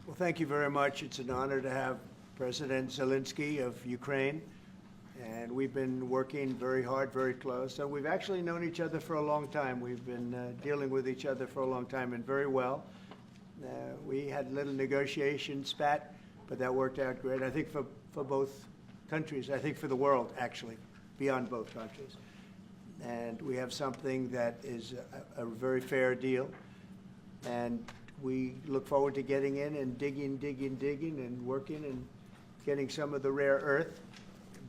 Well, thank you very much. It's an honor to have President Zelensky of Ukraine, and we've been working very hard, very close. So we've actually known each other for a long time. We've been dealing with each other for a long time and very well. We had a little negotiation spat, but that worked out great. I think for both countries, I think for the world, actually, beyond both countries. And we have something that is a very fair deal. And we look forward to getting in and digging and working and getting some of the rare earth.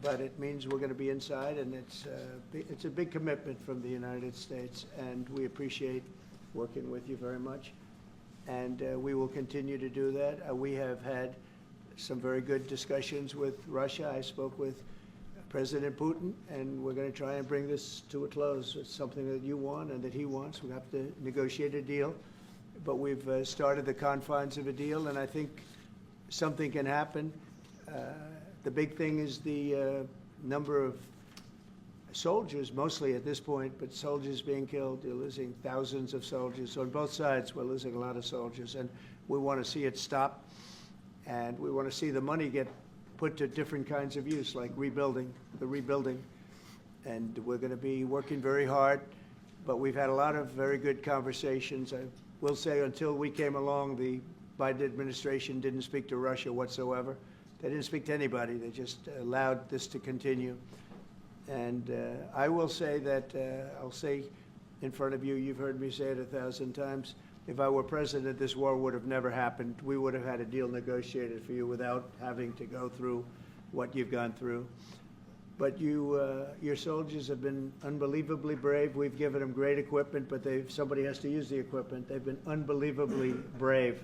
But it means we're going to be inside, and it's a big commitment from the United States, and we appreciate working with you very much. And we will continue to do that. We have had some very good discussions with Russia. I spoke with President Putin, and we're going to try and bring this to a close. It's something that you want and that he wants. We have to negotiate a deal. But we've started the confines of a deal, and I think something can happen. The big thing is the number of soldiers, mostly at this point, but soldiers being killed. You're losing thousands of soldiers. On both sides, we're losing a lot of soldiers, and we want to see it stop, and we want to see the money get put to different kinds of use, like rebuilding, and we're going to be working very hard, but we've had a lot of very good conversations. I will say until we came along, the Biden administration didn't speak to Russia whatsoever. They didn't speak to anybody. They just allowed this to continue. And I will say that, I'll say in front of you, you've heard me say it 1,000 times, if I were president, this war would have never happened. We would have had a deal negotiated for you without having to go through what you've gone through. But your soldiers have been unbelievably brave. We've given them great equipment, but somebody has to use the equipment. They've been unbelievably brave,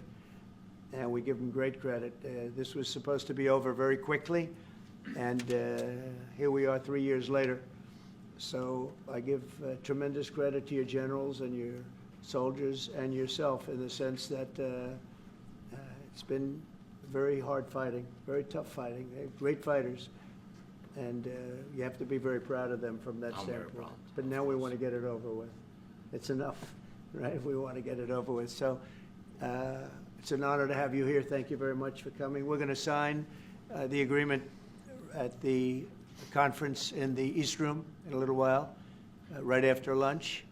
and we give them great credit. This was supposed to be over very quickly, and here we are 3 years later. So I give tremendous credit to your generals and your soldiers and yourself in the sense that it's been very hard fighting, very tough fighting. They're great fighters. And you have to be very proud of them from that standpoint. But now we want to get it over with. It's enough, right? We want to get it over with. So it's an honor to have you here. Thank you very much for coming. We're going to sign the agreement at the conference in the East Room in a little while, right after lunch.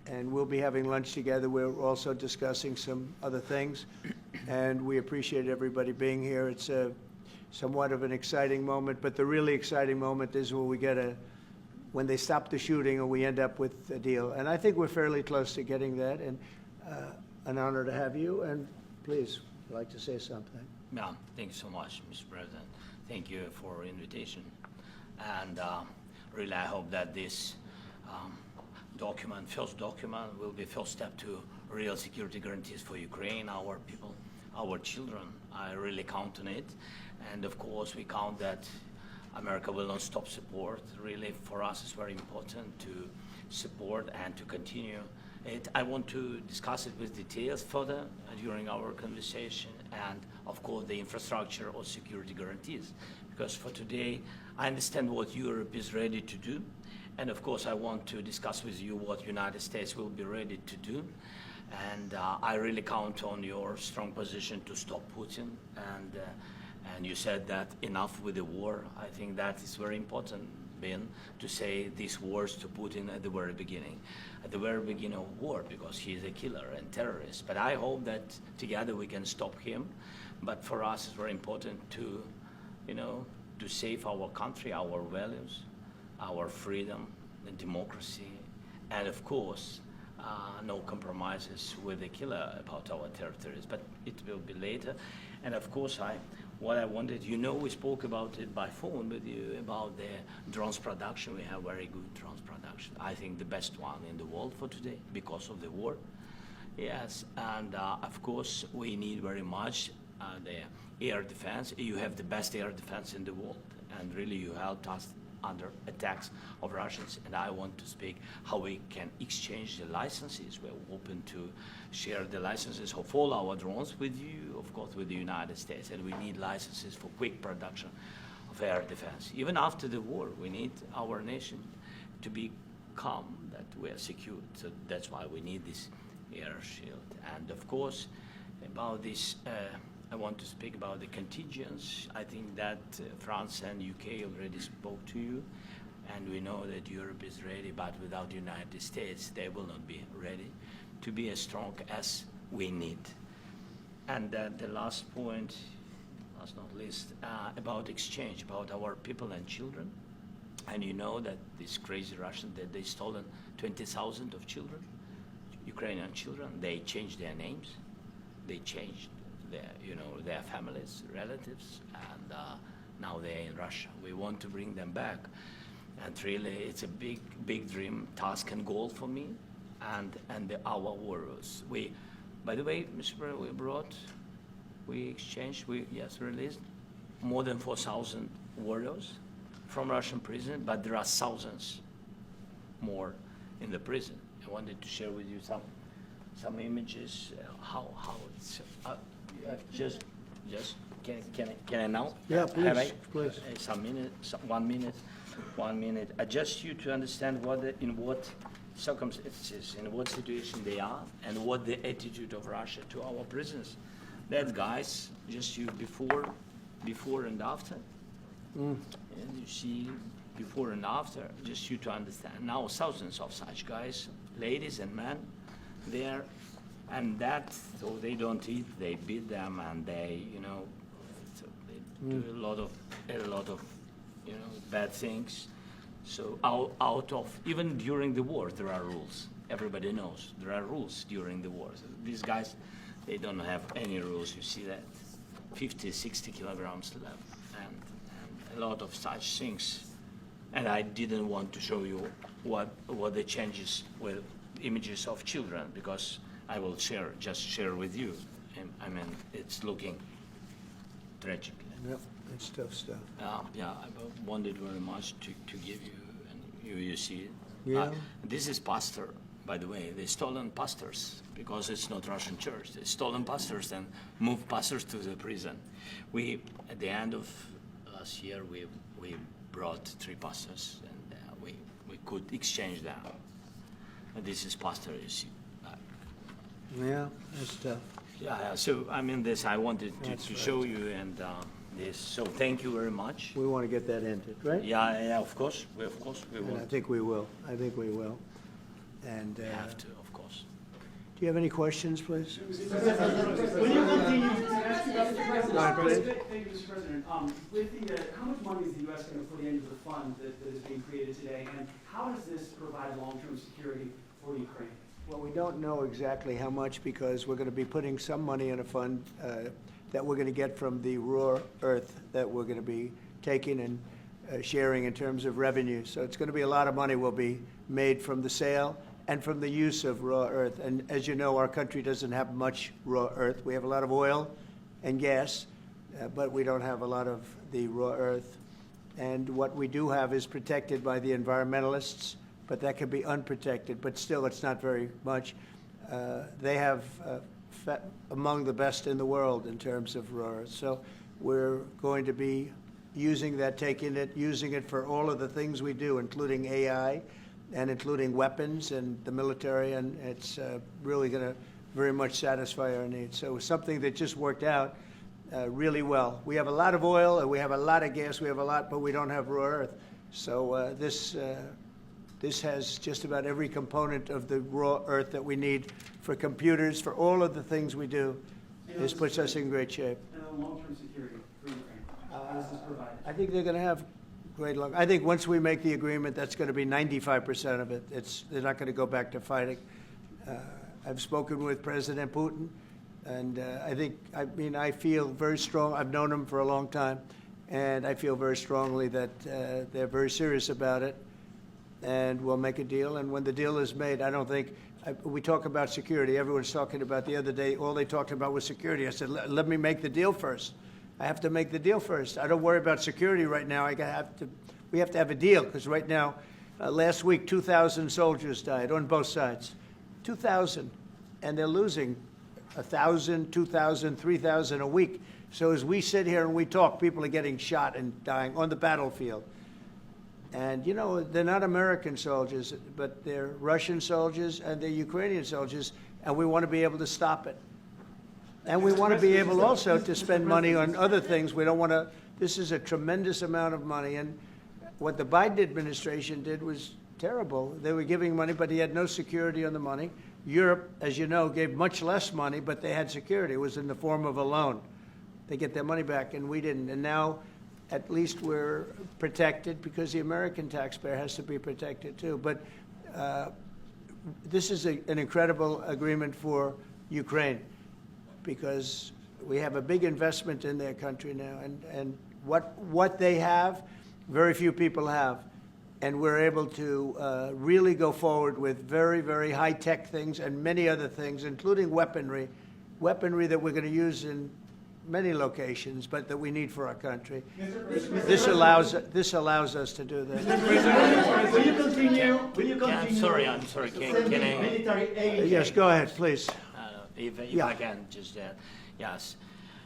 And we'll be having lunch together. We're also discussing some other things. And we appreciate everybody being here. It's somewhat of an exciting moment, but the really exciting moment is when they stop the shooting and we end up with a deal. And I think we're fairly close to getting that, and an honor to have you. And please, if you'd like to say something. Yeah, thank you so much, Mr. President. Thank you for the invitation. And really, I hope that this first document, will be first step to real security guarantees for Ukraine, our people, our children. I really count on it. And of course, we count that America will not stop support. Really, for us, it's very important to support and to continue it. I want to discuss it with details further during our conversation, and of course, the infrastructure or security guarantees. Because for today, I understand what Europe is ready to do, and of course, I want to discuss with you what United States will be ready to do. And I really count on your strong position to stop Putin. And you said that enough with the war. I think that is very important, Ben, to say these words to Putin at the very beginning of war, because he's a killer and terrorist. But I hope that together we can stop him. But for us, it's very important to, to save our country, our values, our freedom, and democracy, and of course, no compromises with the killer about our territories. But it will be later. And of course, what I wanted, we spoke about it by phone with you about the drones production. We have very good drones production. I think the best one in the world for today because of the war. Yes, and of course, we need very much the air defense. You have the best air defense in the world, and really you helped us under attacks of Russians, and I want to speak how we can exchange the licenses. We're open to share the licenses of all our drones with you, of course, with the United States, and we need licenses for quick production of air defense. Even after the war, we need our nation to be calm, that we are secure. So that's why we need this air shield. And of course, about this I want to speak about the contingents. I think that France and UK already spoke to you, and we know that Europe is ready, but without the United States, they will not be ready to be as strong as we need. And the last point, last not least, about exchange, about our people and children. And you know that these crazy Russians, that they stolen 20,000 of children, Ukrainian children. They changed their names, they changed their families, relatives, and now they're in Russia. We want to bring them back, and really, it's a big dream, task, and goal for me, and our warriors. By the way, Mr. President, we exchanged, released more than 4,000 warriors from Russian prison, but there are thousands more in the prison. I wanted to share with you some images, how it's. Just can I now? Yeah, please, Have I? please. One minute. Just you to understand in what circumstances, in what situation they are, and what the attitude of Russia to our prisoners. That guys, just you before and after. And you see before and after, just you to understand. Now thousands of such guys, ladies and men, there. And so they don't eat, they beat them, and they, so they do a lot of, bad things. So out of, even during the war, there are rules. Everybody knows there are rules during the war. So these guys, they don't have any rules. You see that 50, 60 kilograms left, and a lot of such things. And I didn't want to show you what the changes with images of children, because I will just share with you. I mean, it's looking tragic. Yep, it's tough stuff. I wanted very much to give you, and you see it. Yeah. This is pastor, by the way. They stolen pastors, because it's not Russian church. They stolen pastors and moved pastors to the prison. At the end of last year, we brought 3 pastors, and we could exchange them. And this is pastor, you see. Yeah, that's tough. Yeah, so I mean, I wanted to show you, and this. So thank you very much. We want to get that ended, right? Yeah, of course. We And will. I think we will. And We have to, of course. do you have any questions, please? When you continue to ask you about the president, Go ahead, please. Thank you, Mr. President. With the, how much money is the U.S. going to put into the fund that is being created today, and how does this provide long-term security for Ukraine? Well, we don't know exactly how much, because we're going to be putting some money in a fund that we're going to get from the raw earth that we're going to be taking and sharing in terms of revenue. So it's going to be a lot of money will be made from the sale and from the use of raw earth. And as you know, our country doesn't have much raw earth. We have a lot of oil and gas, but we don't have a lot of the raw earth. And what we do have is protected by the environmentalists, but that can be unprotected, but still it's not very much. They have among the best in the world in terms of raw earth. So we're going to be using that, using it for all of the things we do, including AI and including weapons and the military, and it's really going to very much satisfy our needs. So it's something that just worked out really well. We have a lot of oil and we have a lot of gas, but we don't have raw earth. So this has just about every component of the raw earth that we need for computers, for all of the things we do. This puts us in great shape. And long-term security for Ukraine, how does this provide? I think they're going to have great luck. I think once we make the agreement, that's going to be 95% of it. They're not going to go back to fighting. I've spoken with President Putin, and I feel very strong. I've known him for a long time, and I feel very strongly that they're very serious about it. And we'll make a deal. And when the deal is made, I don't think we talk about security. Everyone's talking about the other day. All they talked about was security. I said, let me make the deal first. I have to make the deal first. I don't worry about security right now. We have to have a deal, because right now, last week, 2,000 soldiers died on both sides. 2,000, and they're losing 1,000, 2,000, 3,000 a week. So as we sit here and we talk, people are getting shot and dying on the battlefield. And, they're not American soldiers, but they're Russian soldiers and they're Ukrainian soldiers, and we want to be able to stop it. And we want to be able also to spend money on other things. We don't want to, this is a tremendous amount of money. And what the Biden administration did was terrible. They were giving money, but he had no security on the money. Europe, as you know, gave much less money, but they had security. It was in the form of a loan. They get their money back, and we didn't. And now, at least we're protected because the American taxpayer has to be protected too. But this is an incredible agreement for Ukraine because we have a big investment in their country now. And what they have, very few people have. And we're able to really go forward with very, very high-tech things and many other things, including weaponry that we're going to use in many locations, but that we need for our country. This allows us to do that. Will you continue? Yeah, I'm sorry. Can I? Military aid. Yes, go ahead, please. If Yeah. I can just yes.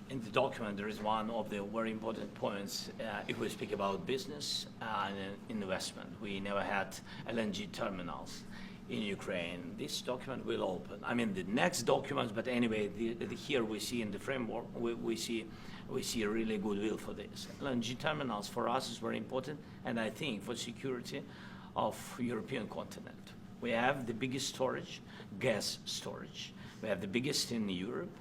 In the document, there is one of the very important points. If we speak about business and investment, we never had LNG terminals in Ukraine. This document will open. I mean, the next documents, but anyway, here we see in the framework, we see a really goodwill for this. LNG terminals for us is very important, and I think for security of European continent. We have the biggest storage, gas storage. We have the biggest in Europe.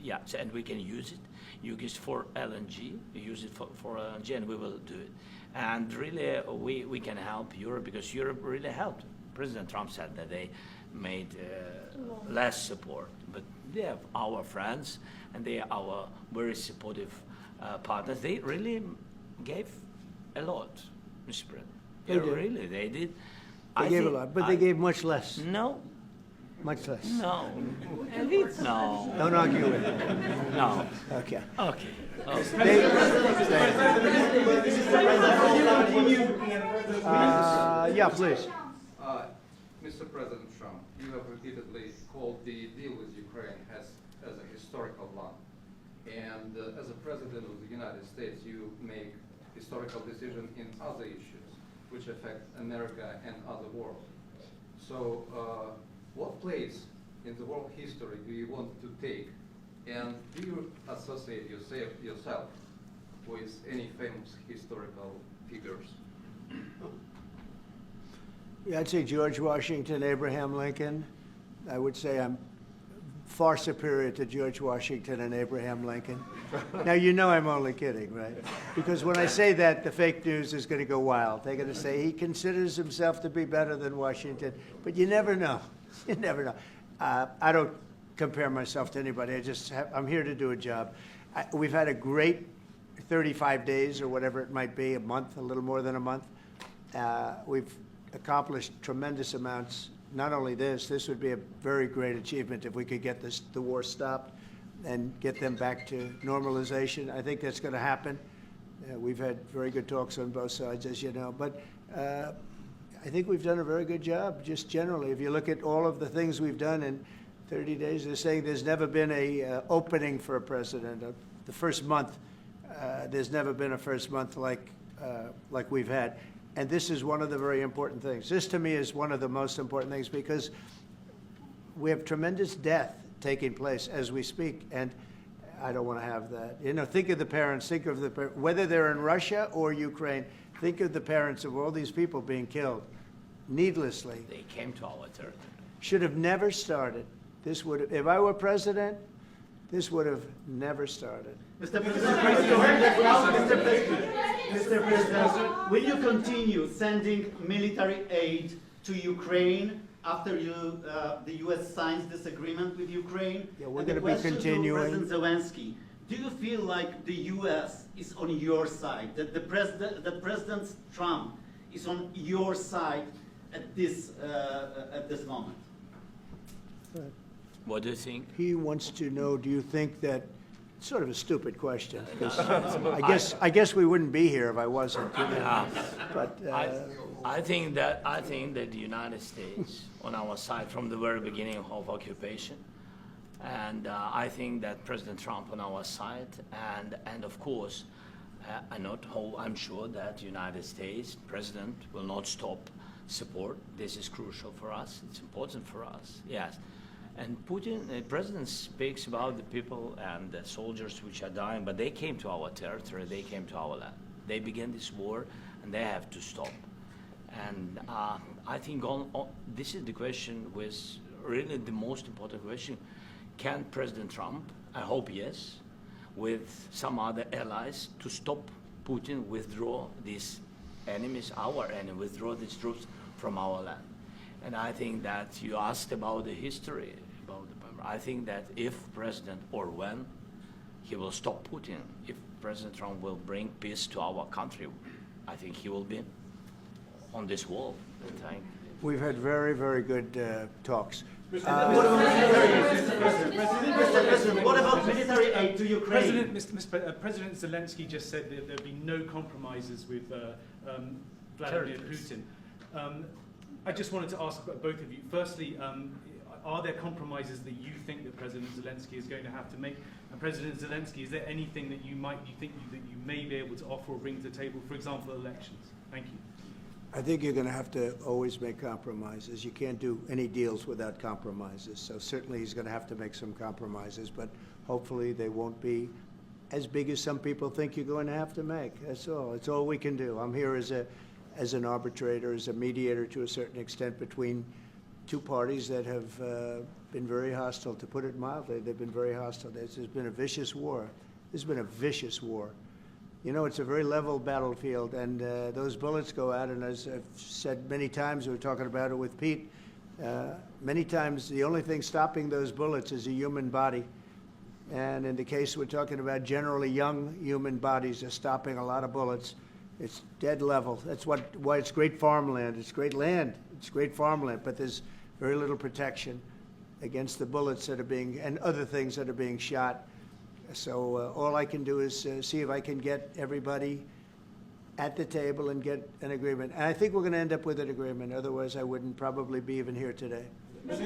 Yes, and we can use it for LNG, use it for LNG, and we will do it. And really, we can help Europe because Europe really helped. President Trump said that they made less support, but they are our friends, and they are our very supportive partners. They really gave a lot, Mr. President. They did. Really, they did. They gave a lot, but they gave much less. No. Much less. No. No. Don't argue with it. No. Okay. Okay. Yeah, please. Mr. President Trump, you have repeatedly called the deal with Ukraine as a historical one. And as a President of the United States, you make historical decisions in other issues which affect America and other world. So what place in the world history do you want to take? And do you associate yourself with any famous historical figures? Yeah, I'd say George Washington, Abraham Lincoln. I would say I'm far superior to George Washington and Abraham Lincoln. Now, you know I'm only kidding, right? Because when I say that, the fake news is going to go wild. They're going to say he considers himself to be better than Washington. But you never know. You never know. I don't compare myself to anybody. I'm here to do a job. We've had a great 35 days or whatever it might be, a month, a little more than a month. We've accomplished tremendous amounts. Not only this would be a very great achievement if we could get the war stopped and get them back to normalization. I think that's going to happen. We've had very good talks on both sides, as you know. But I think we've done a very good job, just generally. If you look at all of the things we've done in 30 days, they're saying there's never been a opening for a president. The first month, there's never been a first month like we've had. And this is one of the very important things. This, to me, is one of the most important things because we have tremendous death taking place as we speak, and I don't want to have that. You know, think of the parents, whether they're in Russia or Ukraine, think of the parents of all these people being killed needlessly. They came to our territory. Should have never started. This would have, if I were president, this would have never started. Mr. President, will you continue sending military aid to Ukraine after the U.S. signs this agreement with Ukraine? Yeah, we're And the going to be question continuing. To President Zelensky, do you feel like the U.S. is on your side, that President Trump is on your side at this moment? What do you think? He wants to know, do you think that, sort of a stupid question, because I guess we wouldn't be here if I wasn't. You know? But I think that the United States on our side from the very beginning of occupation, and I think that President Trump on our side, and of course, I'm sure that the United States President will not stop support. This is crucial for us. It's important for us. Yes. And Putin, the president speaks about the people and the soldiers which are dying, but they came to our territory, they came to our land. They began this war, and they have to stop. And I think this is the question, was really the most important question. Can President Trump, I hope yes, with some other allies, to stop Putin, withdraw these enemies, our enemy, withdraw these troops from our land? And I think that you asked about the history, I think that if President, or when, he will stop Putin, if President Trump will bring peace to our country, I think he will be on this wall. We've had very, very good talks. What about military aid to Ukraine? President Zelensky just said that there'd be no compromises with Vladimir Putin. I just wanted to ask both of you. Firstly, are there compromises that you think that President Zelensky is going to have to make? And President Zelensky, is there anything that you think that you may be able to offer or bring to the table, for example, elections? Thank you. I think you're going to have to always make compromises. You can't do any deals without compromises. So certainly he's going to have to make some compromises, but hopefully they won't be as big as some people think you're going to have to make. That's all. It's all we can do. I'm here as an arbitrator, as a mediator to a certain extent between two parties that have been very hostile, to put it mildly. They've been very hostile. There's been a vicious war. There's been a vicious war. You know, it's a very level battlefield, and those bullets go out, and as I've said many times, we were talking about it with Pete, many times the only thing stopping those bullets is a human body. And in the case we're talking about, generally young human bodies are stopping a lot of bullets. It's dead level. That's why it's great farmland. It's great land. It's great farmland, but there's very little protection against the bullets that are being, and other things that are being shot. So all I can do is see if I can get everybody at the table and get an agreement. And I think we're going to end up with an agreement. Otherwise, I wouldn't probably be even here today. Mr.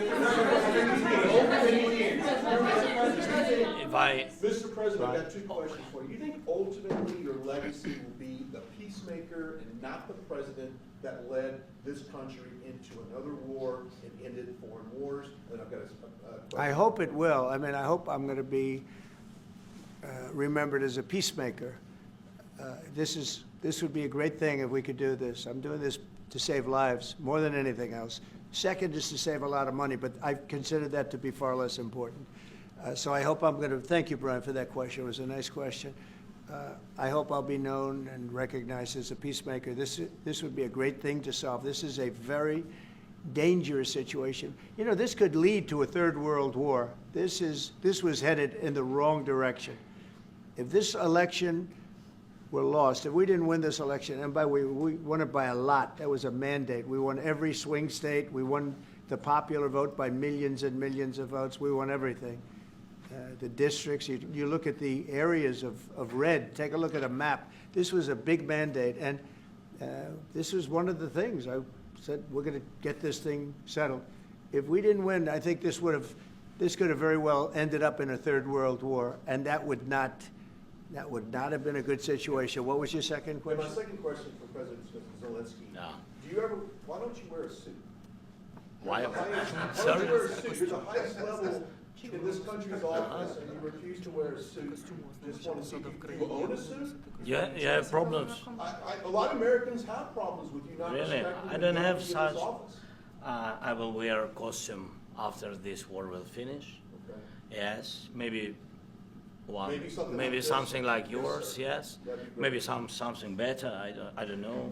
President, I've got two questions for you. You think ultimately your legacy will be the peacemaker and not the president that led this country into another war and ended foreign wars? And I've got a question. I hope it will. I mean, I hope I'm going to be remembered as a peacemaker. This would be a great thing if we could do this. I'm doing this to save lives more than anything else. Second is to save a lot of money, but I consider that to be far less important. So I hope I'm going to, thank you, Brian, for that question. It was a nice question. I hope I'll be known and recognized as a peacemaker. This would be a great thing to solve. This is a very dangerous situation. You know, this could lead to a third world war. This was headed in the wrong direction. If this election were lost, if we didn't win this election, and by the way, we won it by a lot. That was a mandate. We won every swing state. We won the popular vote by millions and millions of votes. We won everything. The districts, you look at the areas of red, take a look at a map. This was a big mandate, and this was one of the things. I said, we're going to get this thing settled. If we didn't win, I think this could have very well ended up in a third world war, and that would not have been a good situation. What was your second question? And my second question for President Zelensky. No. Why don't you wear a suit? Why? Why don't you wear a suit? You're the highest level in this country's office, and you refuse to wear a suit. Just want to see, do you own a suit? Yeah, you have problems. A lot of Americans have problems with you not Really? respecting I don't the have authority of such. this office. I will wear a costume after this war will finish. Okay. Yes, maybe one. Maybe something Maybe like this. something like Yes, yours. sir. Yes. That'd be great. Maybe something better. I don't know.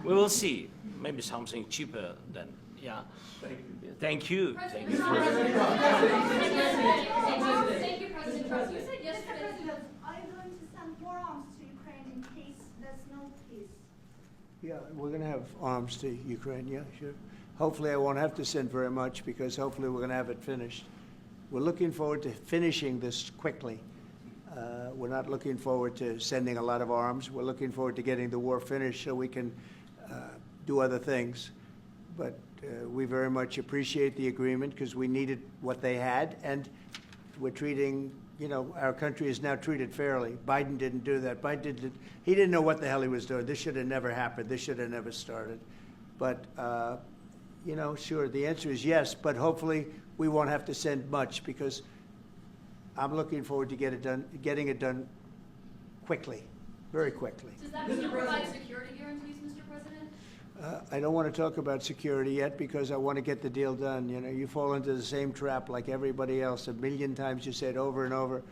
We will see. Maybe something cheaper than. Yeah. Thank you. Thank you. Thank you. Thank you, President Trump. You said yesterday. Are you going to send more arms to Ukraine in case there's no peace? Yeah, we're going to have arms to Ukraine, yeah, sure. Hopefully I won't have to send very much, because hopefully we're going to have it finished. We're looking forward to finishing this quickly. We're not looking forward to sending a lot of arms. We're looking forward to getting the war finished so we can do other things. But we very much appreciate the agreement, because we needed what they had, and we're treating, you know, our country is now treated fairly. Biden didn't do that. He didn't know what the hell he was doing. This should have never happened. This should have never started. But, you know, sure, the answer is yes, but hopefully we won't have to send much, because I'm looking forward to getting it done quickly, very quickly. Does that mean you'll provide security guarantees, Mr. President? I don't want to talk about security yet, because I want to get the deal done. You know, you fall into the same trap like everybody else. A million times you said over and over,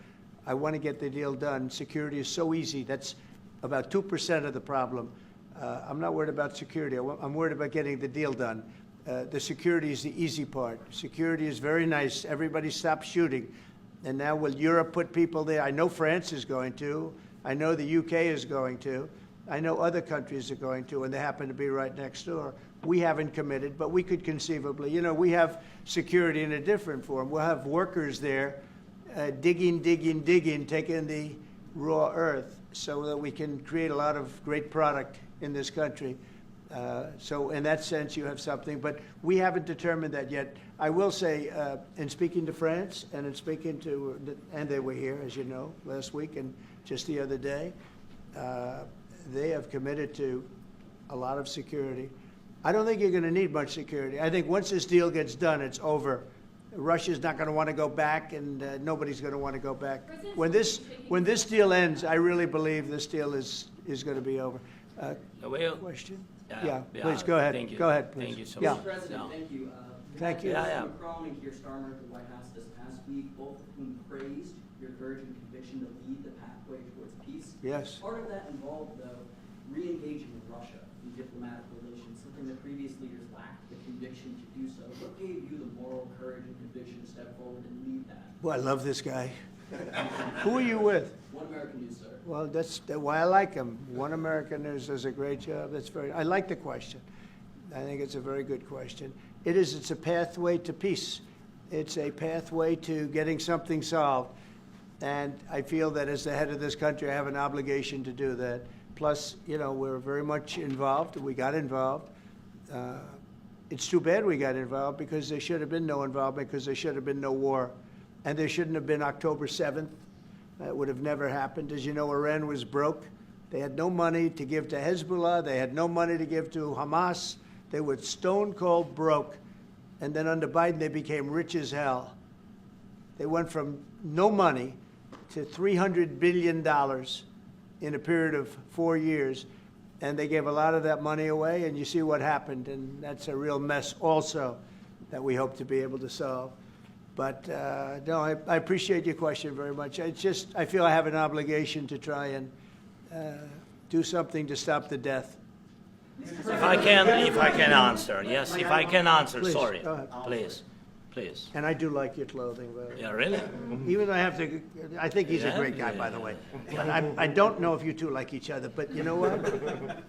I want to get the deal done. Security is so easy. That's about 2% of the problem. I'm not worried about security. I'm worried about getting the deal done. The security is the easy part. Security is very nice. Everybody stopped shooting. And now will Europe put people there? I know France is going to. I know the UK is going to. I know other countries are going to, and they happen to be right next door. We haven't committed, but we could conceivably. You know, we have security in a different form. We'll have workers there digging, taking the raw earth so that we can create a lot of great product in this country. So in that sense, you have something, but we haven't determined that yet. I will say, in speaking to France and in speaking to, and they were here, as you know, last week and just the other day, they have committed to a lot of security. I don't think you're going to need much security. I think once this deal gets done, it's over. Russia's not going to want to go back, and nobody's going to want to go back. When this deal ends, I really believe this deal is going to be over. Question? Yeah, please go ahead. Thank you. Go ahead, please. Thank you so Yeah. much. Mr. President, No. thank you. Thank you. Yeah. Macron and Keir Starmer at the White House this past week, both of whom praised your courage and conviction to lead the pathway towards peace. Yes. Part of that involved, though, re-engaging with Russia in diplomatic relations, something that previous leaders lacked the conviction to do so. What gave you the moral courage and conviction to step forward and lead that? Well, I love this guy. Who are you with? One American News, sir. Well, that's why I like him. One American News does a great job. I like the question. I think it's a very good question. It's a pathway to peace. It's a pathway to getting something solved. And I feel that as the head of this country, I have an obligation to do that. Plus, you know, we're very much involved. We got involved. It's too bad we got involved, because there should have been no involvement, because there should have been no war. And there shouldn't have been October 7th. That would have never happened. As you know, Iran was broke. They had no money to give to Hezbollah. They had no money to give to Hamas. They were stone cold broke. And then under Biden, they became rich as hell. They went from no money to $300 billion in a period of 4 years. And they gave a lot of that money away, and you see what happened. And that's a real mess also that we hope to be able to solve. But no, I appreciate your question very much. It's just, I feel I have an obligation to try and do something to stop the death. If I can answer, yes, if I can answer, Please, sorry, go ahead. please. And I do like your clothing, by the way. Yeah, really? Even though I think he's a Yeah, great guy, yeah, by the way. yeah. But I don't know if you two like each other, but you know what?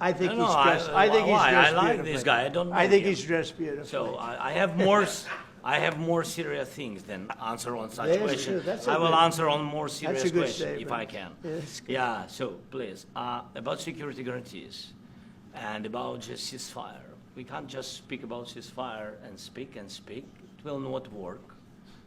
I think No, he's no, dressed. I think he's why? dressed I like beautifully. this guy. I don't know I think him. he's dressed beautifully. So I have more serious things than answer on such Yes, questions. sure, that's a I will good- answer on more serious a good questions if I statement. can. Yes. Yeah. So please, about security guarantees and about just ceasefire. We can't just speak about ceasefire and speak. It will not work.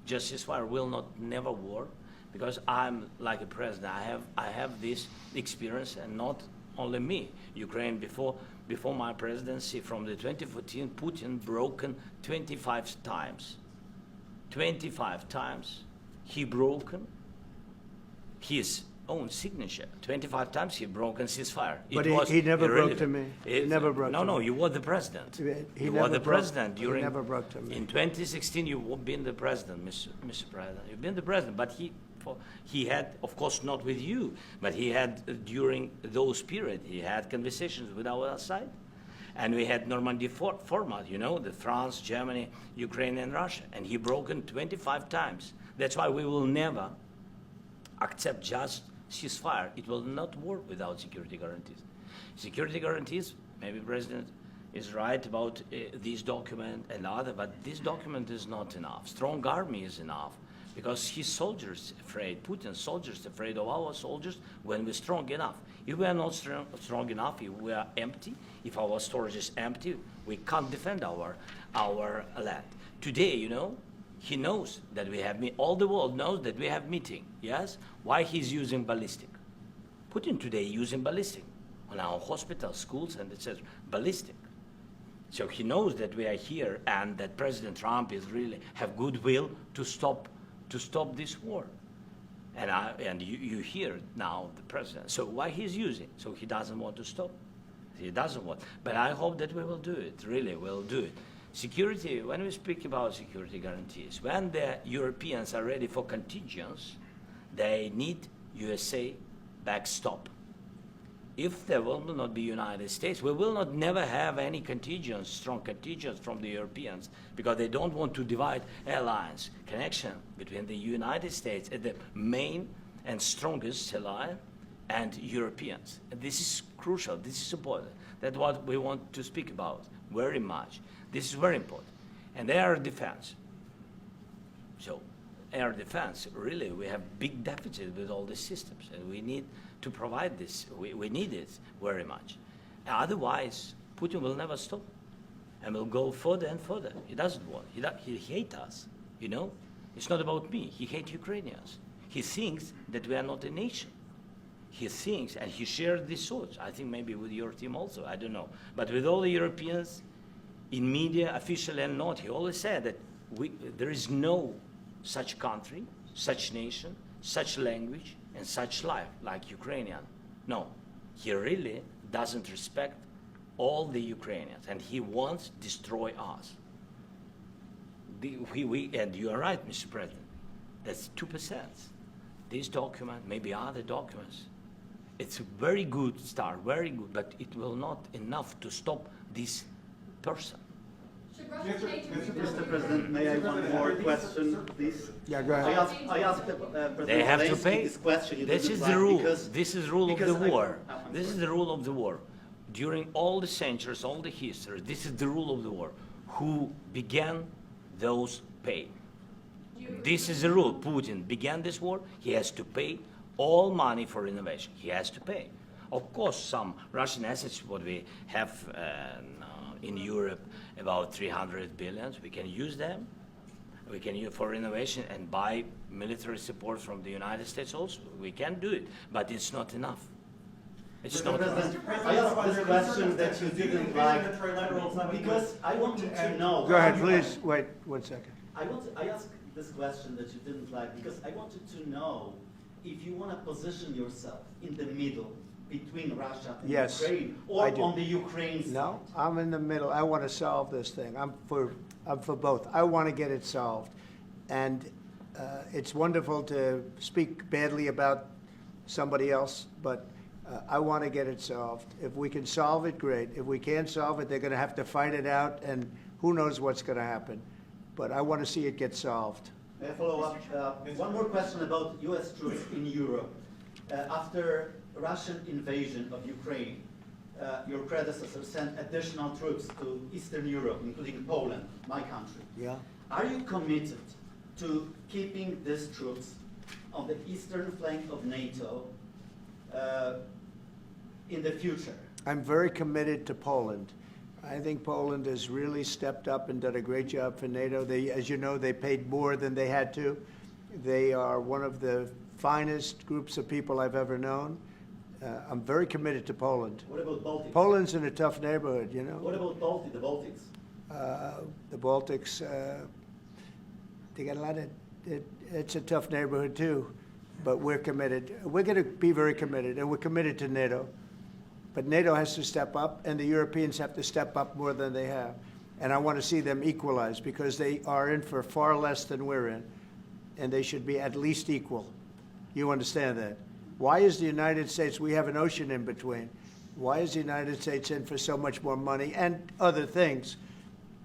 Just ceasefire will never work, because I'm like a president. I have this experience, and not only me. Ukraine before my presidency, from the 2014, Putin broken 25 times. 25 times he broken his own signature. 25 times he broken ceasefire. But he never broke to me. He never broke to me. No, you were the president. He You never were the broke- president he during. never broke to me. In 2016, you've been the president, Mr. President. You've been the president, but he had, of course, not with you, but he had during those periods. He had conversations with our side, and we had Normandy format. You know, the France, Germany, Ukraine, and Russia, and he broken 25 times. That's why we will never accept just ceasefire. It will not work without security guarantees. Security guarantees, maybe President is right about this document and other, but this document is not enough. Strong army is enough, because his soldiers afraid, Putin's soldiers afraid of our soldiers when we're strong enough. If we are not strong enough, if we are empty, if our storage is empty, we can't defend our land. Today, you know, he knows that we have, all the world knows that we have meeting, yes? Why he's using ballistic? Putin today using ballistic on our hospitals, schools, and it says ballistic. So he knows that we are here and that President Trump is really have goodwill to stop this war. And you hear now the president. So why he's using? So he doesn't want to stop. He doesn't want. But I hope that we will do it. Really, we'll do it. Security. When we speak about security guarantees, when the Europeans are ready for contingents, they need USA backstop. If there will not be United States, we will not never have any contingents, strong contingents from the Europeans, because they don't want to divide alliance, connection between the United States as the main and strongest ally and Europeans. And this is crucial, this is important. That's what we want to speak about very much. This is very important. And air defense. So air defense, really, we have big deficit with all these systems, and we need to provide this. We need it very much. Otherwise, Putin will never stop and will go further and further. He doesn't want. He hates us, you know? It's not about me. He hates Ukrainians. He thinks that we are not a nation. He thinks, and he shares these thoughts, I think maybe with your team also, I don't know. But with all the Europeans, in media, officially and not, he always said that there is no such country, such nation, such language, and such life like Ukrainian. No, he really doesn't respect all the Ukrainians, and he wants to destroy us. And you are right, Mr. President, that's 2%. This document, maybe other documents, it's a very good start, very good, but it will not enough to stop this person. Should Russia change its Mr. President, may I one more question, please? Yeah, go I ahead. asked President They have to Zelensky pay. this question. You This didn't is like the rule. because- This is the rule of the because I- war. I'm This is sorry. the rule of the war. During all the centuries, all the history, this is the rule of the war. Who began, those pay. This is the rule. Putin began this war. He has to pay all money for innovation. He has to pay. Of course, some Russian assets, what we have in Europe, about 300 billion, we can use them. We can use for innovation and buy military support from the United States also. We can do it, but it's not enough. It's Mr. not enough. President, I asked this question that you didn't like because I wanted to know. Go ahead, please. Wait 1 second. I asked this question that you didn't like because I wanted to know if you want to position yourself in the middle between Russia and Yes, Ukraine, I or do. on the Ukraine side. No, I'm in the middle. I want to solve this thing. I'm for both. I want to get it solved. And it's wonderful to speak badly about somebody else, but I want to get it solved. If we can solve it, great. If we can't solve it, they're going to have to fight it out, and who knows what's going to happen. But I want to see it get solved. May I follow up? One more question about U.S. troops in Europe. After Russian invasion of Ukraine, your predecessor sent additional troops to Eastern Europe, including Poland, my country. Yeah? Are you committed to keeping these troops on the eastern flank of NATO in the future? I'm very committed to Poland. I think Poland has really stepped up and done a great job for NATO. They, as you know, they paid more than they had to. They are one of the finest groups of people I've ever known. I'm very committed to Poland. What about Baltics? Poland's in a tough neighborhood, you know. What about the Baltics? The Baltics, they got a lot of, it's a tough neighborhood too, but we're committed. We're going to be very committed, and we're committed to NATO. But NATO has to step up, and the Europeans have to step up more than they have. And I want to see them equalize, because they are in for far less than we're in, and they should be at least equal. You understand that? Why is the United States, we have an ocean in between, why is the United States in for so much more money and other things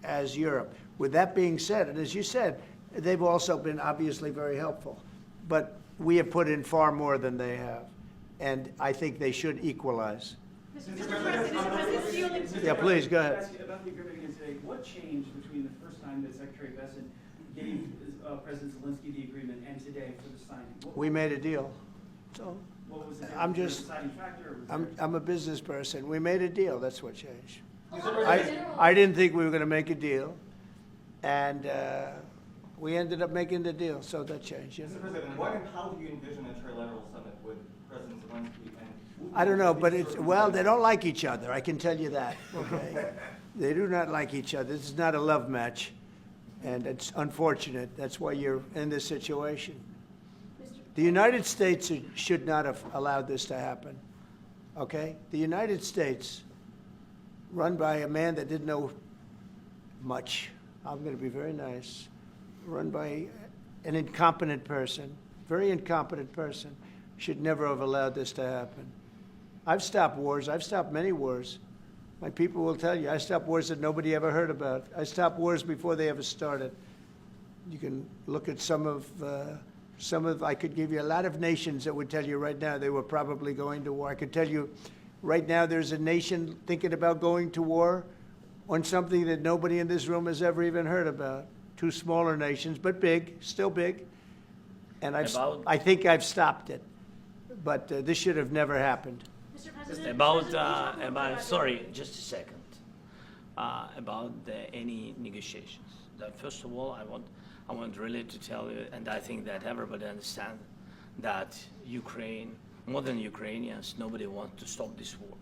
as Europe? With that being said, and as you said, they've also been obviously very helpful, but we have put in far more than they have, and I think they should equalize. Yeah, please, go ahead. Ask you about the agreement again today. What changed between the first time that Secretary Bessent gave President Zelensky the agreement and today for the signing? We made a deal. So What was the I'm was there a just, deciding factor? Or was there- I'm a business person. We made a deal. That's what changed. Along with the general- I didn't think we were going to make a deal, and we ended up making the deal, so that changed. You Mr. know? President, what and how do you envision a trilateral summit with President Zelensky and I don't know, but it's, well, they don't like each other. I can tell you that. Okay. They do not like each other. This is not a love match, and it's unfortunate. That's why you're in this situation. The United States should not have allowed this to happen, okay? The United States, run by a man that didn't know much, I'm going to be very nice, run by an incompetent person, very incompetent person, should never have allowed this to happen. I've stopped wars. I've stopped many wars. My people will tell you, I stopped wars that nobody ever heard about. I stopped wars before they ever started. You can look at some of, I could give you a lot of nations that would tell you right now they were probably going to war. I could tell you right now there's a nation thinking about going to war on something that nobody in this room has ever even heard about. Two smaller nations, but big, still big. And I think I've stopped it. But this should have never happened. Mr. President, About sorry, just a second. About any negotiations. That first of all, I want really to tell you, and I think that everybody understands that Ukraine, more than Ukrainians, nobody wants to stop this war.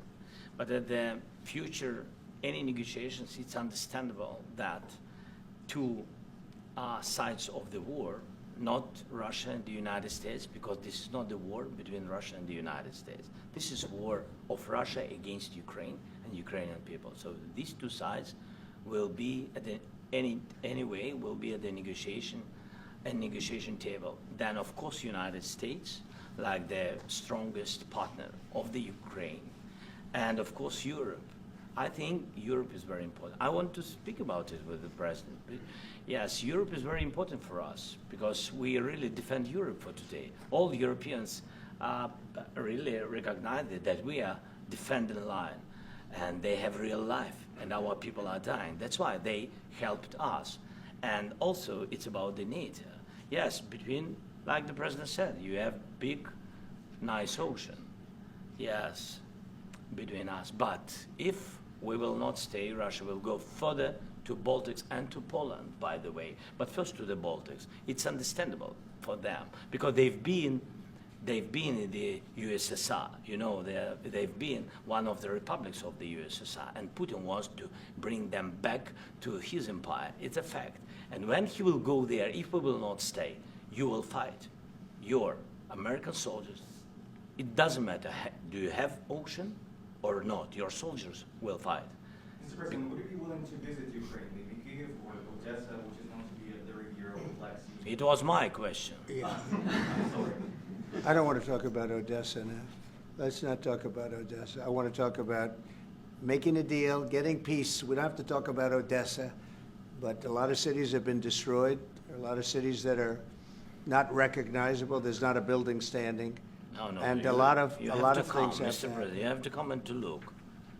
But at the future, any negotiations, it's understandable that two sides of the war, not Russia and the United States, because this is not the war between Russia and the United States. This is a war of Russia against Ukraine and Ukrainian people. So these two sides will be at the anyway will be at the negotiation table. Then of course United States, like the strongest partner of the Ukraine, and of course Europe. I think Europe is very important. I want to speak about it with the President. Yes, Europe is very important for us because we really defend Europe for today. All Europeans really recognize that we are defending the line, and they have real life, and our people are dying. That's why they helped us. And also, it's about the NATO. Yes, between, like the President said, you have big, nice ocean. Yes, between us. But if we will not stay, Russia will go further to Baltics and to Poland, by the way. But first to the Baltics. It's understandable for them because they've been in the USSR. You know, they've been one of the republics of the USSR, and Putin wants to bring them back to his empire. It's a fact. And when he will go there, if we will not stay, you will fight. Your American soldiers, it doesn't matter, do you have ocean or not, your soldiers will fight. Mr. President, would you be willing to visit Ukraine, maybe Kyiv or Odessa, which is known to be a very Euro Black Sea? It was my question. Yeah. I'm sorry. I don't want to talk about Odessa now. Let's not talk about Odessa. I want to talk about making a deal, getting peace. We don't have to talk about Odessa, but a lot of cities have been destroyed. There are a lot of cities that are not recognizable. There's not a building standing. No, and a lot of things have Mr. President, you have to come and to look.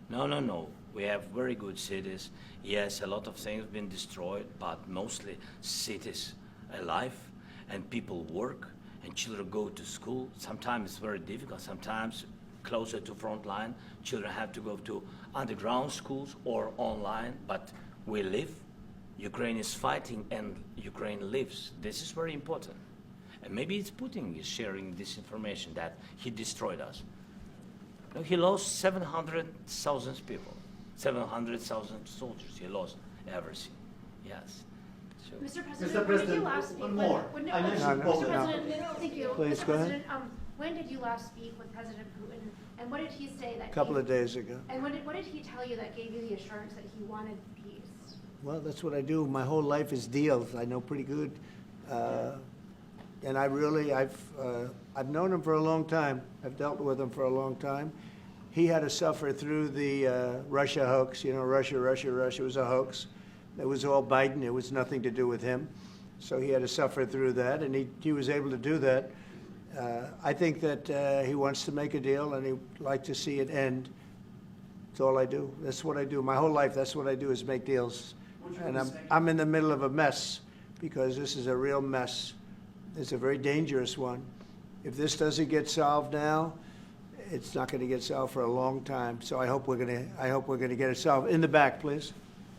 No. We have very good cities. Yes, a lot of things have been destroyed, but mostly cities alive, and people work, and children go to school. Sometimes it's very difficult. Sometimes closer to front line, children have to go to underground schools or online, but we live. Ukraine is fighting, and Ukraine lives. This is very important. And maybe it's Putin is sharing this information that he destroyed us. No, he lost 700,000 people, 700,000 soldiers. He lost everything. Yes. So. Mr. President, Mr. when did you President, last speak one with- more. when- I mentioned Mr. Poland. President, thank you. Please, Mr. go ahead. President, when did you last speak with President Putin, and what did he say that? A couple of days ago. And what did he tell you that gave you the assurance that he wanted peace? Well, that's what I do. My whole life is deals. I know pretty good. And I've known him for a long time. I've dealt with him for a long time. He had to suffer through the Russia hoax. You know, Russia was a hoax. It was all Biden. It was nothing to do with him. So he had to suffer through that, and he was able to do that. I think that he wants to make a deal, and he'd like to see it end. That's all I do. That's what I do. My whole life, that's what I do is make deals. And I'm in the middle of a mess because this is a real mess. It's a very dangerous one. If this doesn't get solved now, it's not going to get solved for a long time. So I hope we're going to get it solved. In the back, please.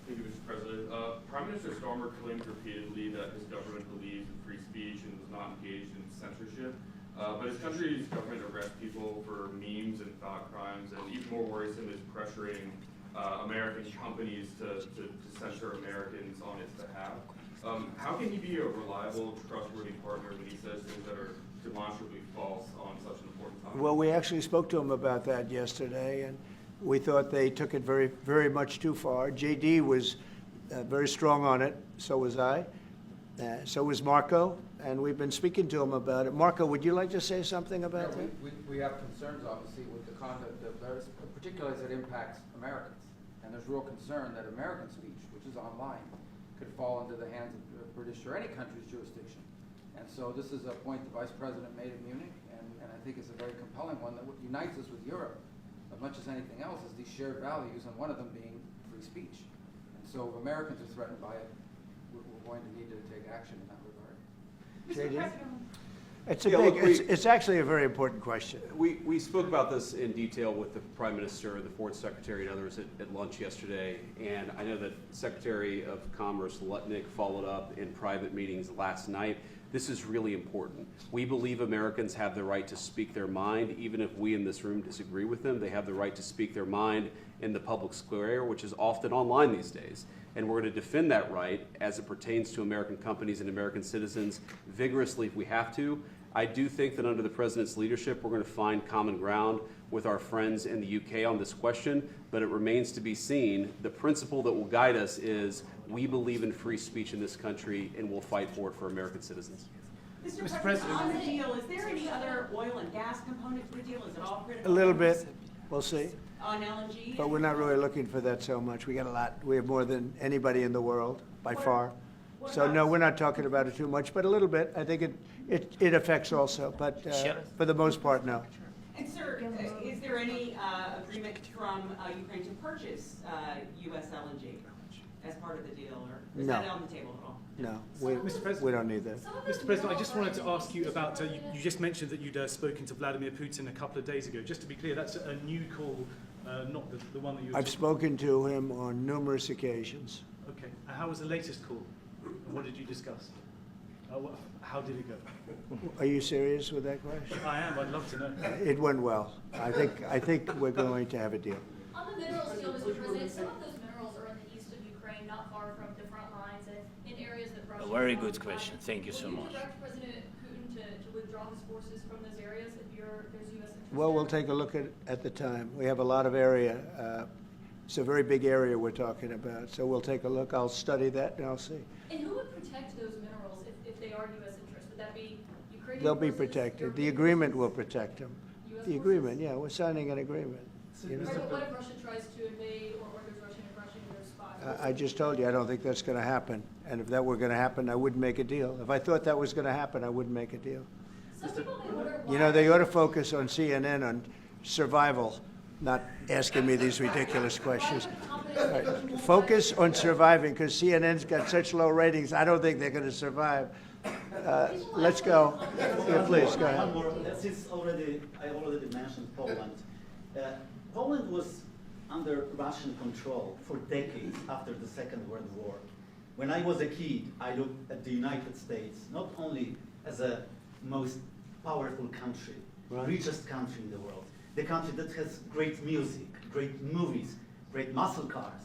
Thank you, Mr. President. Prime Minister Starmer claimed repeatedly that his government believes in free speech and was not engaged in censorship. But his country's government arrests people for memes and thought crimes, and even more worrisome is pressuring American companies to censor Americans on its behalf. How can he be a reliable, trustworthy partner when he says things that are demonstrably false on such an important topic? Well, we actually spoke to him about that yesterday, and we thought they took it very, very much too far. JD was very strong on it, so was I, so was Marco, and we've been speaking to him about it. Marco, would you like to say something about that? We have concerns, obviously, with the conduct of those, particularly as it impacts Americans. And there's real concern that American speech, which is online, could fall into the hands of the British or any country's jurisdiction. And so this is a point the Vice President made in Munich, and I think it's a very compelling one that unites us with Europe as much as anything else is these shared values, and one of them being free speech. And so if Americans are threatened by it, we're going to need to take action in that regard. JD? It's a big, it's actually a very important question. We spoke about this in detail with the Prime Minister, the Foreign Secretary, and others at lunch yesterday, and I know that Secretary of Commerce Lutnick followed up in private meetings last night. This is really important. We believe Americans have the right to speak their mind, even if we in this room disagree with them. They have the right to speak their mind in the public square, which is often online these days. And we're going to defend that right as it pertains to American companies and American citizens vigorously if we have to. I do think that under the President's leadership, we're going to find common ground with our friends in the UK on this question, but it remains to be seen. The principle that will guide us is we believe in free speech in this country, and we'll fight for it for American citizens. Mr. President, on the deal, is there any other oil and gas component to the deal? Is it all critical? A little bit, we'll see. On LNG? But we're not really looking for that so much. We got a lot. We have more than anybody in the world, by far. So no, we're not talking about it too much, but a little bit. I think it affects also, but for the most part, no. And sir, is there any agreement from Ukraine to purchase U.S. LNG as part of the deal, or is that on the table at all? No, Mr. President, we don't need that. Mr. President, I just wanted to ask you about, you just mentioned that you'd spoken to Vladimir Putin a couple of days ago. Just to be clear, that's a new call, not the one that you were I've spoken to him on numerous occasions. Okay. And how was the latest call? And what did you discuss? How did it go? Are you serious with that question? I am. I'd love to know. It went well. I think we're going to have a deal. On the minerals deal, Mr. President, some of those minerals are in the east of Ukraine, not far from the front lines, and in areas that Russia. A very good question. Thank you so much. Would you direct President Putin to withdraw his forces from those areas if there's U.S. interest? Well, we'll take a look at the time. We have a lot of area. It's a very big area we're talking about. So we'll take a look. I'll study that and I'll see. And who would protect those minerals if they are U.S. interest? Would that be Ukrainian? They'll be forces, protected. The European agreement forces, will protect them. US The agreement, yeah, we're signing an agreement. You know? Right, but what if Russia tries to invade or there's Russian aggression in their spots? I just told you, I don't think that's going to happen. And if that were going to happen, I wouldn't make a deal. If I thought that was going to happen, I wouldn't make a deal. Some people may wonder why. You know, they ought to focus on CNN on survival, not asking me these ridiculous questions. Right. Focus on surviving, because CNN's got such low ratings, I don't think they're going to survive. Let's go. Yeah, please, go ahead. One more. Since I already mentioned Poland. Poland was under Russian control for decades after the Second World War. When I was a kid, I looked at the United States not only as a most powerful country, richest country in the world, the country that has great music, great movies, great muscle cars,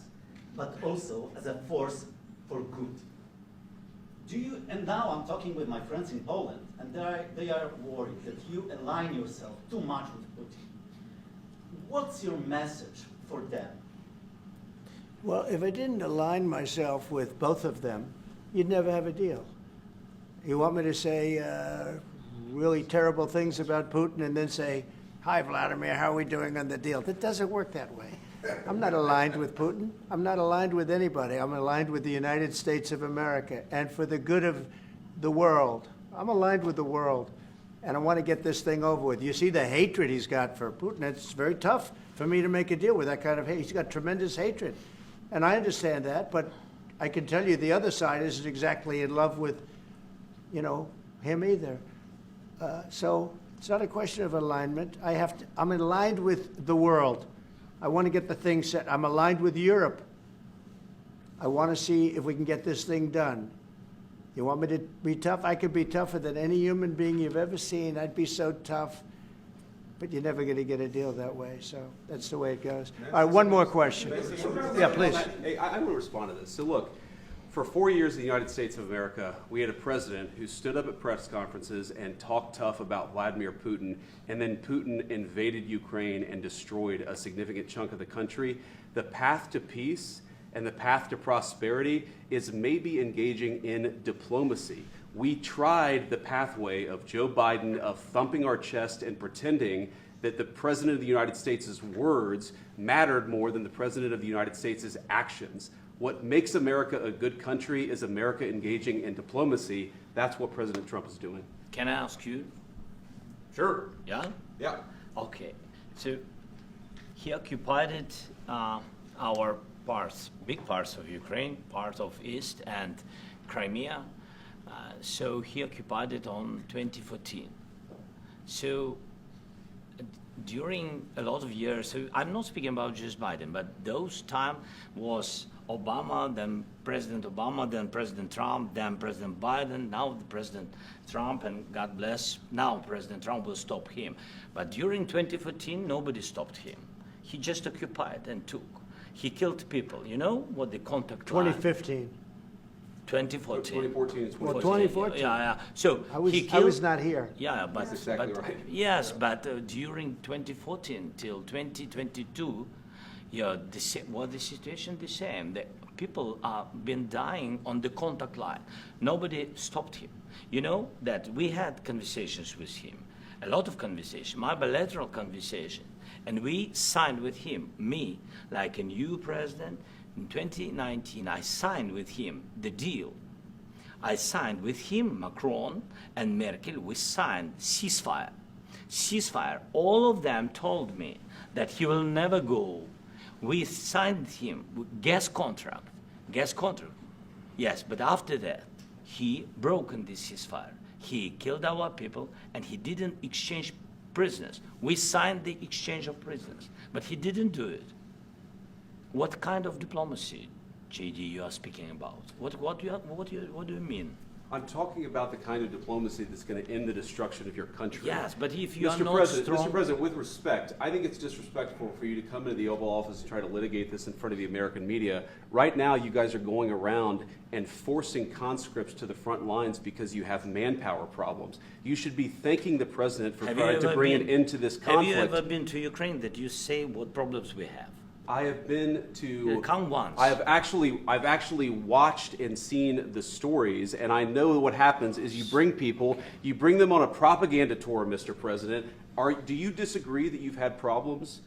but also as a force for good. And now I'm talking with my friends in Poland, and they are worried that you align yourself too much with Putin. What's your message for them? Well, if I didn't align myself with both of them, you'd never have a deal. You want me to say really terrible things about Putin and then say, "Hi, Vladimir, how are we doing on the deal?" That doesn't work that way. I'm not aligned with Putin. I'm not aligned with anybody. I'm aligned with the United States of America and for the good of the world. I'm aligned with the world, and I want to get this thing over with. You see the hatred he's got for Putin. It's very tough for me to make a deal with that kind of hate. He's got tremendous hatred, and I understand that, but I can tell you the other side isn't exactly in love with, him either. So it's not a question of alignment. I'm aligned with the world. I want to get the thing set. I'm aligned with Europe. I want to see if we can get this thing done. You want me to be tough? I could be tougher than any human being you've ever seen. I'd be so tough. but you're never going to get a deal that way, so that's the way it goes. All right, one more question. Yeah, please. Hey, I want to respond to this. So look, for 4 years in the United States of America, we had a president who stood up at press conferences and talked tough about Vladimir Putin, and then Putin invaded Ukraine and destroyed a significant chunk of the country. The path to peace and the path to prosperity is maybe engaging in diplomacy. We tried the pathway of Joe Biden, of thumping our chest and pretending that the President of the United States' words mattered more than the President of the United States' actions. What makes America a good country is America engaging in diplomacy. That's what President Trump is doing. Can I ask you? Sure. Yeah? Yeah. Okay. So he occupied it, our parts, big parts of Ukraine, part of East and Crimea. So he occupied it on 2014. So during a lot of years, so I'm not speaking about just Biden, but those time was Obama, then President Trump, then President Biden, now the President Trump, and God bless, now President Trump will stop him. But during 2014, nobody stopped him. He just occupied and took. He killed people. You know what the contact line? 2015. 2014. 2014 is Well, 2014. Yeah. So I was, he killed, I was not here. Yeah, but That's exactly but, right. Yes, but during 2014 till 2022, yeah, the situation the same. The people are been dying on the contact line. Nobody stopped him. You know that we had conversations with him, a lot of conversation, my bilateral conversation, and we signed with him, me, like a new president. In 2019, I signed with him the deal. I signed with him, Macron and Merkel, we signed ceasefire. Ceasefire. All of them told me that he will never go. We signed him gas contract. Gas contract. Yes, but after that, he broken this ceasefire. He killed our people and he didn't exchange prisoners. We signed the exchange of prisoners, but he didn't do it. What kind of diplomacy, JD, you are speaking about? What do you mean? I'm talking about the kind of diplomacy that's going to end the destruction of your country. Yes, but if you are Mr. not President, strong... Mr. President, with respect, I think it's disrespectful for you to come into the Oval Office and try to litigate this in front of the American media. Right now, you guys are going around and forcing conscripts to the front lines because you have manpower problems. You should be thanking the President for trying to bring an end to this conflict. Have you ever been to Ukraine that you say what problems we have? I have been to. Come once. I've actually watched and seen the stories, and I know what happens is you bring people, you bring them on a propaganda tour, Mr. President. Do you disagree that you've had problems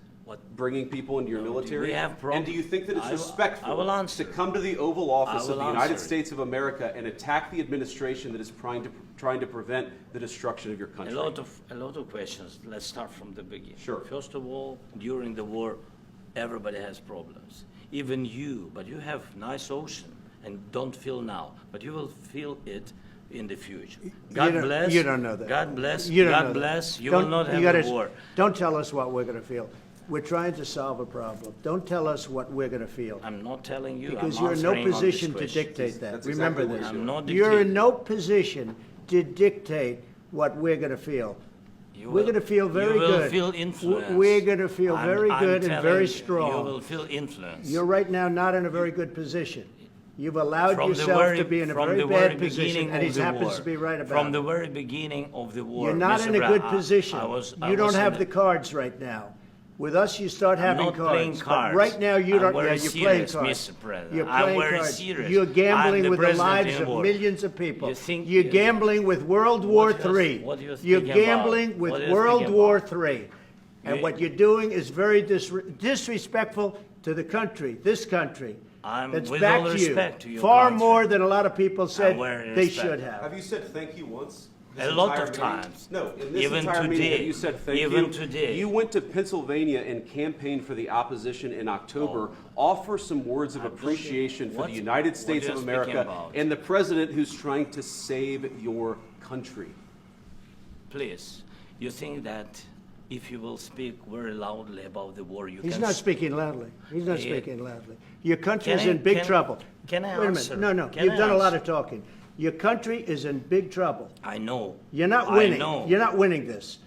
bringing people into your military? We have problems. And do you think that it's respectful to come to the Oval Office of the United States of America and attack the administration that is trying to prevent the destruction of your country? A lot of questions. Let's start from the beginning. Sure. First of all, during the war, everybody has problems. Even you, but you have nice ocean and don't feel now, but you will feel it in the future. God bless. You don't know that. God bless. You don't God know bless. that. You will not have a war. Don't tell us what we're going to feel. We're trying to solve a problem. Don't tell us what we're going to feel. I'm not telling you. Because I'm you're in no answering on position this to question. dictate that. That's Remember exactly what this. I'm not You're dictating. in no position to dictate what we're going to feel. We're going to feel very good. You will feel influence. We're going to feel very good and very You strong. will feel influence. You're right now not in a very good position. You've allowed From the yourself very- to be in a from very the bad very position, beginning and he of the happens war. to be right about From it. the very beginning of the war. You're not Mr. in a Brown, good position. I You was don't have in the cards right now. With us, you start I'm having not playing cards. But cards. right now, you I'm don't. very Yeah, you're playing serious, cards. Mr. President. You're I'm playing very cards. serious. You're I'm gambling the with the president lives in of war. millions of people. You think- You're gambling with World War What do you- III. what do you You're think about? gambling with What do you World think War about? III. And You- what you're doing is very disrespectful to the country, this country. That's with back all to you. respect to your Far country. more than a lot of people said very they respect. should have. Have you said thank you once? A lot entire of meeting? times. No, in this Even entire meeting, today. have you said thank you? Even today. You went to Pennsylvania and campaigned for the opposition in October. Offer some words of appreciation for the United States what of are you speaking America about? and the president who's trying to save your country. Please, you think that if you will speak very loudly about the war, you He's can... not speaking loudly. He's not Yeah. speaking loudly. Your country Can is I- in big can- trouble. can I Wait a answer? minute. No, Can you've I done a lot answer? of talking. Your country is in big trouble. I know. You're not I winning. know. You're not winning this.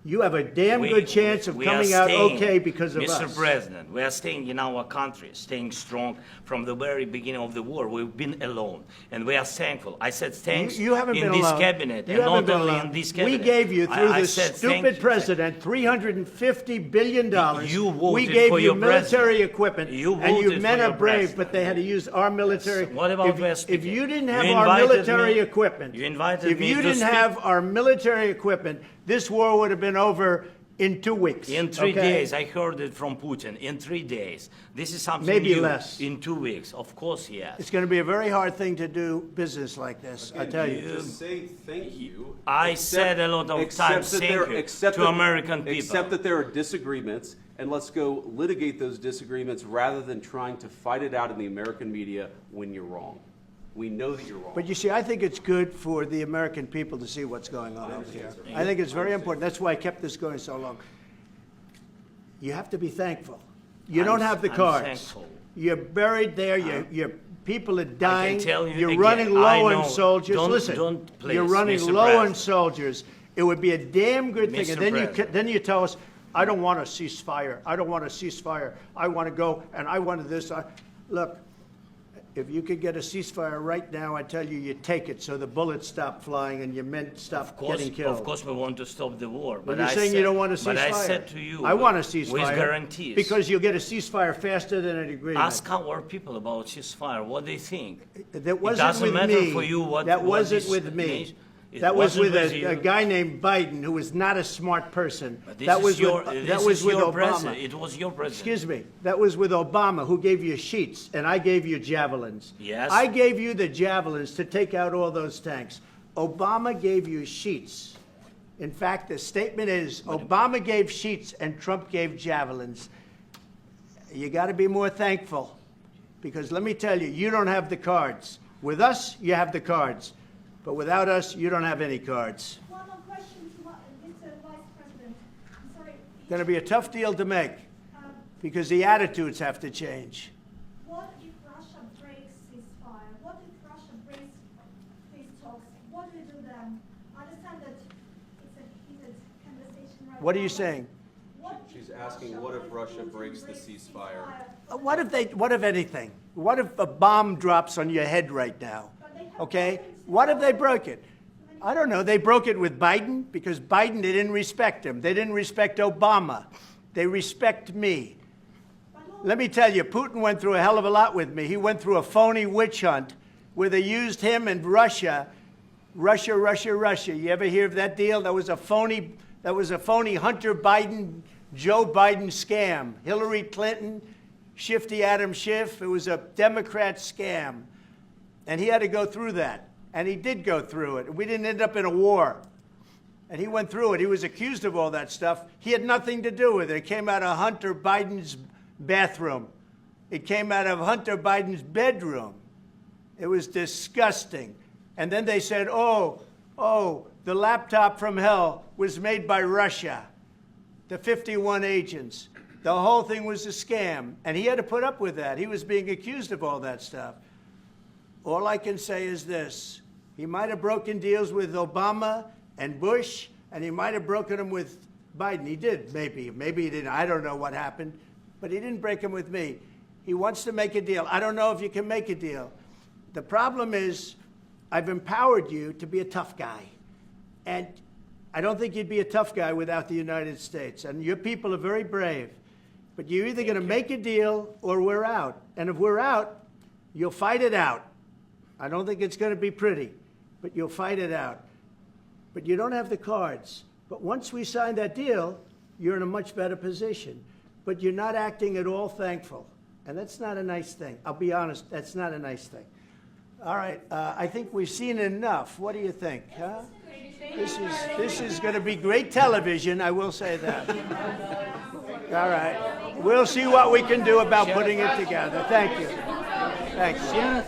You have a damn good chance of we are coming out staying, okay because of Mr. us. President, we are staying in our country, staying strong from the very beginning of the war. We've been alone, and we are thankful. I said thanks You haven't in been this alone. cabinet, You and haven't not been only alone. in this cabinet. We gave you, through I the said stupid thank president, $350 billion. You voted We gave for you your military president. equipment, You and you voted men for are your brave, president. but they had to use our military. What about we are If speaking? you didn't You have our invited military me- equipment, you invited if me you to didn't speak. have our military equipment, this war would have been over in 2 weeks. In 3 okay? days, I heard it from Putin. In 3 days, this is something Maybe new. less. In 2 weeks, of course, yes. It's going to be a very hard thing to do business like this, I tell you. Just say thank you. I Except- said a lot of except times that thank there- you except to that- American people. Except that there are disagreements, and let's go litigate those disagreements rather than trying to fight it out in the American media when you're wrong. We know that you're wrong. But you see, I think it's good for the American people to see what's going on over here. I think it's very important. That's why I kept this going so long. You have to be thankful. You don't have the I'm cards. thankful. You're buried there. Your people are dying. tell you You're again, running I low know. on soldiers. Don't- Listen, don't please, you're running Mr. low on President. soldiers. It would be a damn good thing. Mr. And then President. then you tell us, I don't want a ceasefire. I don't want a ceasefire. I want to go and I wanted this. Look, if you could get a ceasefire right now, I tell you, you take it so the bullets stop flying and your men stop getting killed. Of course, we want to stop the war. But But you're I saying said, you don't want a ceasefire. But I said to you, I want a ceasefire. with guarantees. Because you'll get a ceasefire faster than an agreement. Ask our people about ceasefire. What they think. That wasn't it doesn't with matter me. for you what. That what wasn't this with me. nation- it That was wasn't with you. a guy named Biden, who was not a smart person. But this That is was your, with, this that was is with your Obama. president. It was your president. Excuse me. That was with Obama, who gave you sheets, and I gave you javelins. Yes. I gave you the javelins to take out all those tanks. Obama gave you sheets. In fact, the statement is Obama gave sheets and Trump gave javelins. You got to be more thankful, because let me tell you, you don't have the cards. With us, you have the cards. But without us, you don't have any cards. One more question to Mr. Vice President. I'm sorry. Going to be a tough deal to make, because the attitudes have to change. What if Russia breaks ceasefire? What if Russia breaks these talks? What do you do then? I understand that it's a heated conversation right now. What are you but saying? what She's if asking, what if Russia breaks the ceasefire? What if anything? What if a bomb drops on your head right now? Okay? What if they broke it? I don't know. They broke it with Biden, because Biden, they didn't respect him. They didn't respect Obama. They respect me. Let me tell you, Putin went through a hell of a lot with me. He went through a phony witch hunt where they used him and Russia. Russia. You ever hear of that deal? That was a phony Hunter Biden, Joe Biden scam. Hillary Clinton, Shifty Adam Schiff. It was a Democrat scam. And he had to go through that. And he did go through it. We didn't end up in a war. And he went through it. He was accused of all that stuff. He had nothing to do with it. It came out of Hunter Biden's bathroom. It came out of Hunter Biden's bedroom. It was disgusting. And then they said, oh, the laptop from hell was made by Russia, the 51 agents. The whole thing was a scam. And he had to put up with that. He was being accused of all that stuff. All I can say is this. He might have broken deals with Obama and Bush, and he might have broken them with Biden. He did, maybe. Maybe he didn't. I don't know what happened. But he didn't break them with me. He wants to make a deal. I don't know if you can make a deal. The problem is, I've empowered you to be a tough guy. And I don't think you'd be a tough guy without the United States. And your people are very brave. But you're either going to make a deal or we're out. And if we're out, you'll fight it out. I don't think it's going to be pretty, but you'll fight it out. But you don't have the cards. But once we sign that deal, you're in a much better position. But you're not acting at all thankful. And that's not a nice thing. I'll be honest, that's not a nice thing. All right, I think we've seen enough. What do you think? Huh? This is going to be great television, I will say that. All right. We'll see what we can do about putting it together. Thank you. Thank you.